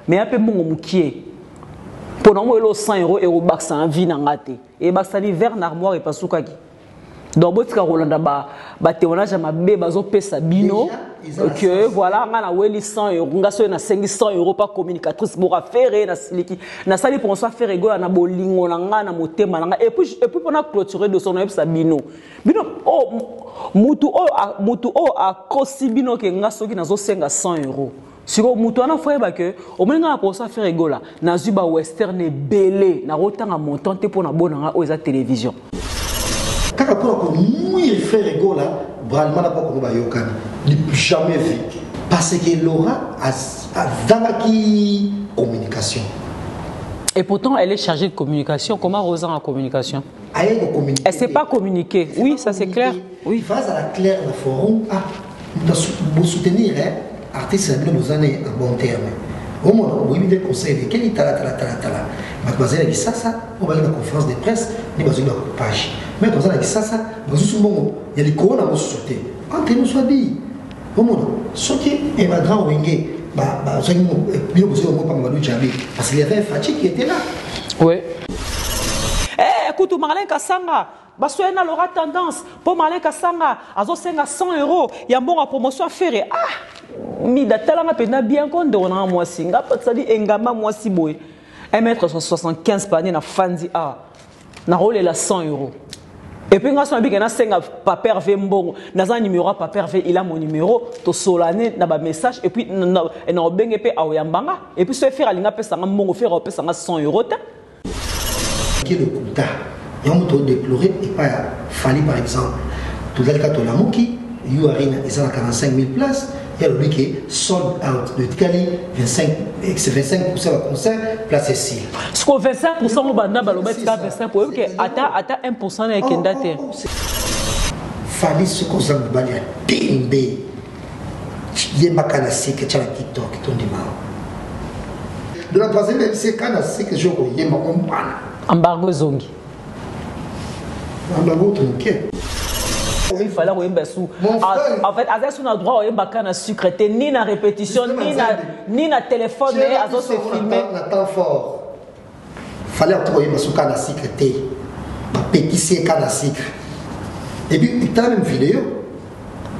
mais un peu mon moukier. Pendant moi, 100 euros et au bac, ça en vie n'a raté. Et bac, ça dit vers l'armoire et pas sous kaki. Donc, si on a un témoignage à ma bébé, bazo pesa bino, que voilà, on a 100 euros, on a 500 euros par communicatrice pour faire, na sali pour ça faire ego na bolingo na nga na motema na nga et puis on a clôturé de son sa bino. Bino mutu a kosi bino ke nga soki na zo senga 100 euros. Siko mutu ana foyeba que au moins nga pour ça faire ego la na zuba western belé na rotanga montant te pour na bonanga o eza télévision. Quand on a fait ego là, vraiment n'a pas comme bayokan, ni jamais vu parce que Laura a dans la communication. Et pourtant, elle est chargée de communication. Comment Rosa en communication? Elle ne sait pas communiquer. Oui, ça c'est clair. Oui. Face à la claire, le forum, vous soutenir, artiste, nous en est en bon terme. Au moins, vous avez des conseils de quel est la. Mademoiselle a dit ça, on va aller à la conférence de presse, ni dans une page. Mais mademoiselle a dit ça, vous il y a des couronnes à vous sauter. Entre nous soit dit. Au moins, ce qui est ma grande wingé. Parce qu'il y avait un fatigue qui était là. Oui. Écoute, Marlène Kassanga, parce qu'il y a l'aura tendance. Pour Marlène Kassanga, à 100 euros, il y a une bonne promotion à faire. Ah, mais d'ailleurs, on a bien compte on a moi si. Ça dit, engama moi si boy. 1m75 par année, na fandi a. Na rôle la 100 euros. Et puis, quand on a dit que papa Hervé Mbongo, un numéro, papa Hervé, il a mon numéro, to solane, na ba message, et puis, on a bien épé à Oyambanga, et puis, ce faire à l'ingapé, ça m'a mon faire, 100 euros. Qui est le coup d'art? Il y a un peu déploré, et pas fallu par exemple, tout le cas, tu as Mouki, Youarina, ils ont 45 000 places, il y a lui qui est sold out de Ticali, 25% de concert, place est si. Ce qu'on 25%, on va dire, 25%, que ata 1% n'est qu'un date. Fallu ce qu'on s'en va dire, DMB, il y a un canassi qui est sur TikTok, qui tombe de la troisième, c'est canassi que je voyais, ma compagne. Embargo Zongi. Embargo Zongi. Il fallait en fait, on a droit à un sucre, ni na répétition, ni na téléphone, mais à se filmer. On attend fort. Fallait trouver un sucre à sucre, un petit sucre à sucre. Et puis, il y a une vidéo.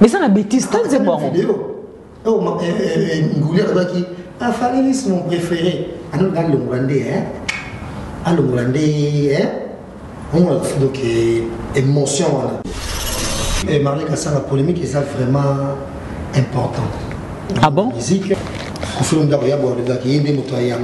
Mais ça, la bêtise, c'est bon. Vidéo. Oh, Ngoulia qui a fallu c'est mon préféré. Alors, dans le Rwandais, hein? Le Rwandais, hein? On a donc émotion. Et Marlène Kassanga, la polémique est vraiment importante. Ah bon? Musique, au fond de la boîte, il y a des motoyens.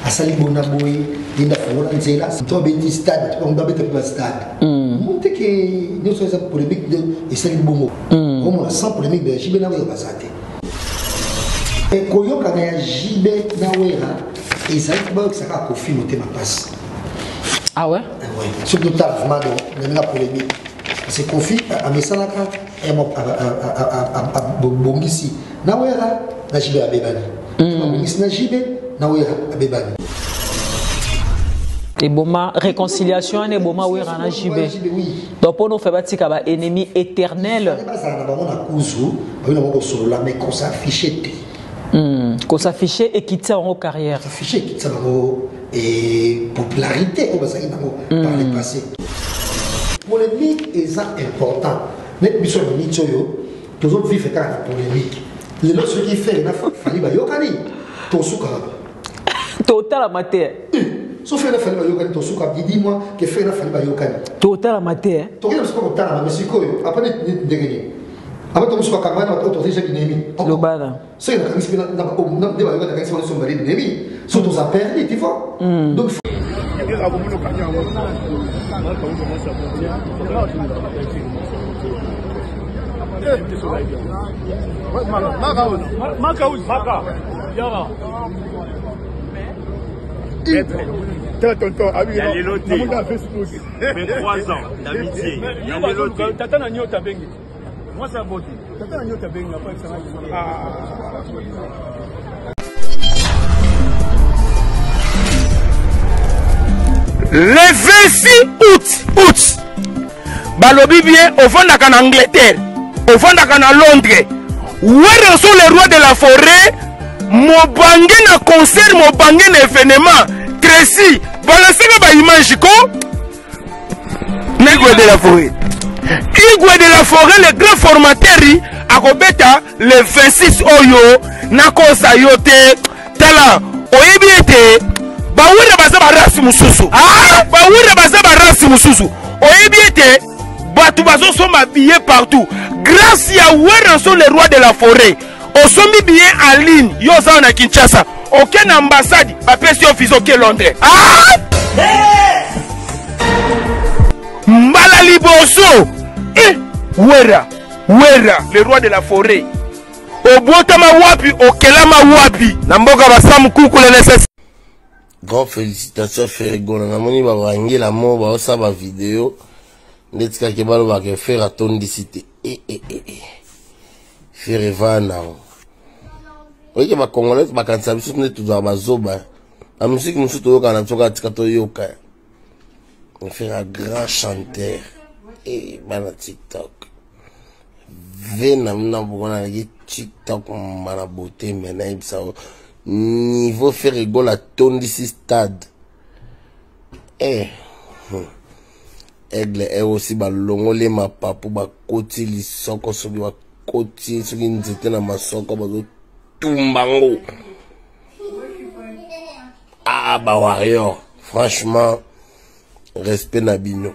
À Salibonaboui, il y a des gens qui sont dans stade, on doit mettre le stade. Monter que nous sommes en polémique de Salibongo. Comme on a sans polémique de Jibé Nawera Basate. Et Koyo Kanaya Jibé Nawera, et ça a confirmé ma passe. Ah ouais? Oui. Surtout tardivement dans la polémique. C'est confié à Messanaka et à Bongisi. Nawera, Najibé à Bébani. Bongisi Najibé, Nawera à Bébani. Et Boma, réconciliation, et Boma, oui, Najibé. Donc pour nous faire battre un ennemi éternel. Mais qu'on s'affichait. Qu'on s'affichait et quitter en carrière. S'affichait, quitter et popularité, on va dire par le passé. Polémique est important. Net mission de Nitsoyo, tous autres vivent quand la polémique. Les autres ce qui fait, il a fallu bayokani, ton souka. Total amateur. Sauf qu'il a fallu bayokani, ton souka. Dis-moi que fait il a fallu bayokani. Total amateur. Toi qui ne sais pas total, mais c'est quoi? Après net dégagé. Après ton souka camarade, on t'autorise jamais d'inémi. Le bala. C'est une camise qui n'a pas de bayokani, qui sont son mari d'inémi. Surtout ça perdu, tu vois. Donc il y a les lotés. 23 ans d'amitié. Il y a les lotés. Moi, c'est un beau le 26 août, balobi bien au fond en Angleterre, au fond en Londres, où sont les rois de la forêt, mobange na concert mobange na événement Tracy balancez ba image ko Igwe de la Forêt. Igwe de la Forêt, le grand formateur, a kobeta le 26 oyo, nakosa yote, tala, oyebiete, bawure baza barasi mususu. Bawure baza barasi mususu. Oyebiete, batu bazo soma billets partout. Grâce à Weranso, le roi de la forêt, on somme billet en ligne, yoza na Kinshasa. Aucune ambassade, pas pression physique Londres. Mbala liboso Wera le roi de la forêt Obotama wapi okelama wapi na mboka basamu kukule necessaire. Grand félicitations Ferrego na moni ba wangi la mo ba osa ba vidéo ndetika ke balo ba ke faire atondicité Ferrevana oye ba congolais ba kanisa biso ne tuza ba zoba la musique musu to yoka na tsoka tika to yoka. On fait un grand chanteur et bana TikTok. Venamna bokona na TikTok mana beauté mena ibsa niveau faire rigolo à tondisi stade. Aigle est aussi balongole ma papu ba koti lisoko sobi ba koti soki nzete na masoko bazo tumbango. Ah bah warrior, franchement respect Nabino.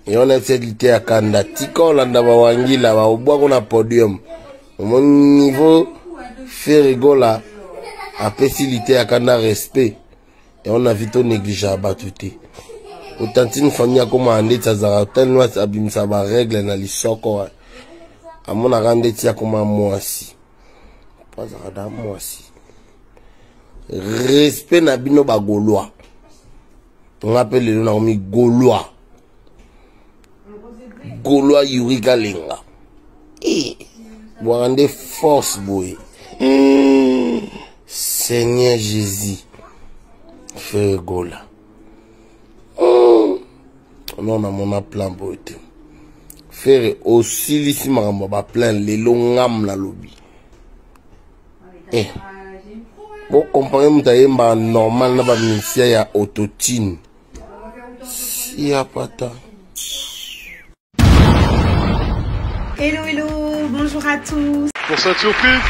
Et on a cette lité à Kanda. Tika Landa Bawangila, au bois qu'on a podium. Au mon niveau, fait rigola, à facilité à Kanda respect. Et on a vite négligeable à tout. Autant une famille a commandé, ça a tellement abîmé sa règle dans les socos. À mon arrandé, tia comme moi aussi. Pas à moi aussi. Respect Nabino Bagolois. On appelle le nom Gaulois. Gaulois Yuri Galinga. Vous rendez force, boy. Seigneur Jésus. Fais Gola. On a mon plan, boy. Faire aussi l'ici, ma plein les longs âmes la lobby. Bon, comprenez, moi, normal, n'a pas ministère, il y a autotune. Il n'y a pas tant. Hello, bonjour à tous. Pour cette surprise,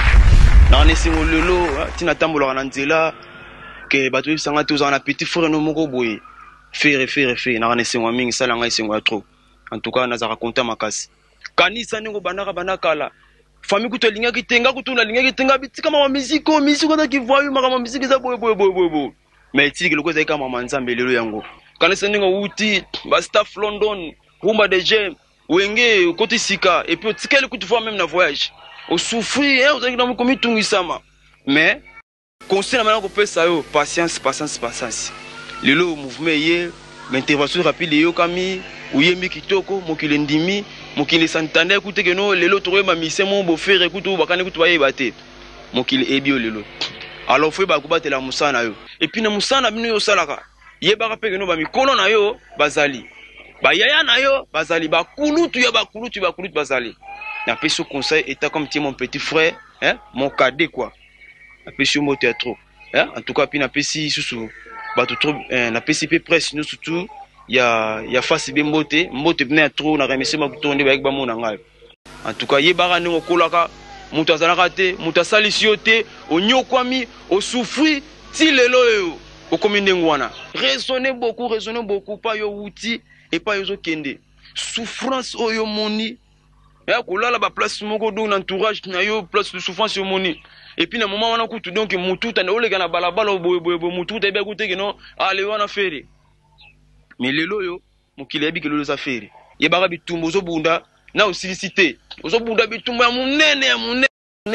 non, c'est mon lolo, tu n'as pas de que batu sanga tous en petit frère no moko boy. Faire, na c'est moi mingi sala ngai c'est moi trop. En tout cas, naza raconter makasi. Kanisa ningo banakala. Famille kuto linga kitenga kutuna linga kitenga bitika ma musique na ki voyu ma musique za boy. Mais tiki loko za kama manzambe lelo yango. Kanisa ningo uti ba staff London, rumba de jam, wenge côté sika et puis tika le kuto voir même na voyage. Au souffrir, vous avez dans komi tungisama. Mais conseil na mana ko pesa yo patience. Lelo mouvement yé, intervention rapide yo kami uyembi kitoko mokile ndimi mokile santande écoute que no lelo towe ma mise mon beau frère écoute bakane écoute baye baté mokile ebio lelo alors faut ba kubatela musana yo et puis na musana bino yo salaka ye ba rapé que no ba mikolo na yo bazali ba yaya na yo bazali ba kulutu bazali na peso conseil état comme mon petit frère hein mon cadet quoi na peso mo théâtre hein en tout cas puis na pesi susu ba trop na pesi presse nous surtout ya fasi be mbote bina trop na remercier ma kutonde ba ekba mona ngai en tout cas yebara ningo kolaka mutu azalaka te mutu asalisi yo te onyokwami osouffri ti lelo yo okomi ndenge wana raisonner beaucoup pas yo wuti et pas yo zo kende souffrance oyo moni ya kolala ba place moko do na entourage na yo place de souffrance yo moni et puis na moment wana kutu donc mutu tande olega na balabala boy mutu te be kutu ke no ale wana fere. Mais lelo yo mokile yabi kelelo za fere yebaka bitumba ozobunda na osilicité ozobunda bitumba ya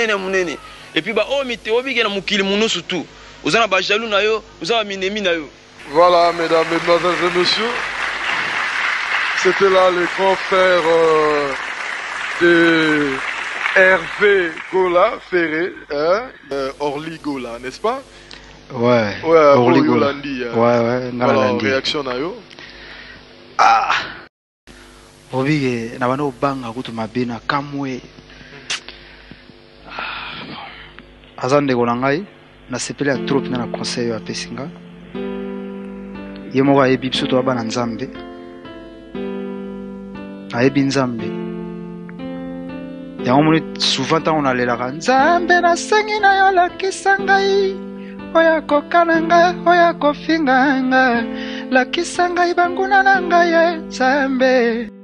munene et puis ba omite obike na mokile muno surtout ozana ba jaloux na yo ozaba minemi na yo. voilà mesdames, mesdemoiselles et messieurs, c'était là le grand frère de Hervé Gola Ferré, hein? Orly Gola, n'est-ce pas? Ouais, Orly Gola. Ouais, voilà, réaction na yo. Obige na bano banga kutu mabena kamwe. aza ndeko na ngai nasepeli ya trop na conseil oyo apesi nga ye moko ayebi biso toya bana nzambe ayebi nzambe yango moni souvent ntango nalelaka nzambe nasengi na yo lakisa ngai oyo akokana ngai oyo akofinga ngai lakisa ngai banguna na ngai nzambe